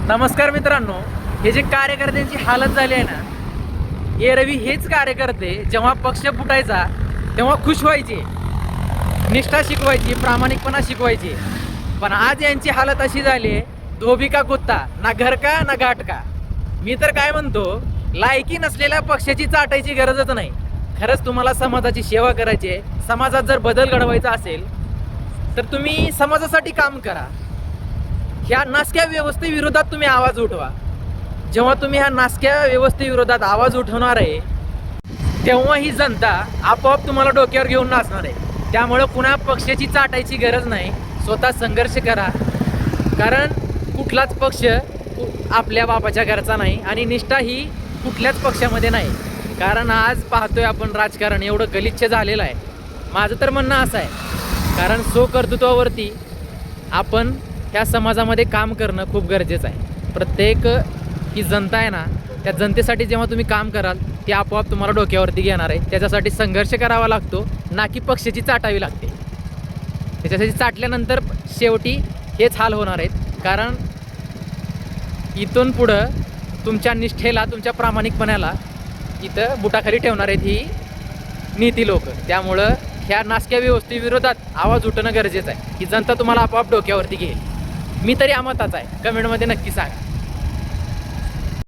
नमस्कार मित्रांनो, हे जे कार्यकर्त्यांची हालत झाली आहे ना, एरवी हेच कार्यकर्ते जेव्हा पक्ष फुटायचा तेव्हा खुश व्हायचे, निष्ठा शिकवायची, प्रामाणिकपणा शिकवायची. पण आज यांची हालत अशी झाली आहे, धोबी का कुत्ता, ना घर का ना घाट का. मी तर काय म्हणतो, लायकी नसलेल्या पक्षाची चाटायची गरजच नाही. खरंच तुम्हाला समाजाची सेवा करायची आहे, समाजात जर बदल घडवायचा असेल तर तुम्ही समाजासाठी काम करा. ह्या नासक्या व्यवस्थेविरोधात तुम्ही आवाज उठवा. जेव्हा तुम्ही ह्या नासक्या व्यवस्थेविरोधात आवाज उठवणार आहे तेव्हा ही जनता आपोआप तुम्हाला डोक्यावर घेऊन नाचणार आहे. त्यामुळं पुन्हा पक्षाची चाटायची गरज नाही, स्वतः संघर्ष करा. कारण कुठलाच पक्ष आपल्या बापाच्या घरचा नाही आणि निष्ठा ही कुठल्याच पक्षामध्ये नाही. कारण आज पाहतोय आपण राजकारण एवढं गलिच्छ झालेलं आहे. माझं तर म्हणणं असं आहे, कारण स्वकर्तृत्वावरती आपण ह्या समाजामध्ये काम करणं खूप गरजेचं आहे. प्रत्येक ही जनता आहे ना, त्या जनतेसाठी जेव्हा तुम्ही काम कराल ती आपोआप तुम्हाला डोक्यावरती घेणार आहे. त्याच्यासाठी संघर्ष करावा लागतो, ना की पक्षाची चाटावी लागते. त्याच्यासाठी चाटल्यानंतर शेवटी हेच हाल होणार आहेत. कारण इथून पुढं तुमच्या निष्ठेला, तुमच्या प्रामाणिकपणाला इथं बुटाखाली ठेवणार आहेत ही नीती लोक. त्यामुळं ह्या नासक्या व्यवस्थेविरोधात आवाज उठणं गरजेचं आहे. ही जनता तुम्हाला आपोआप डोक्यावरती घेईल. मी तरी अमताच आहे. कमेंटमध्ये नक्की सांगा.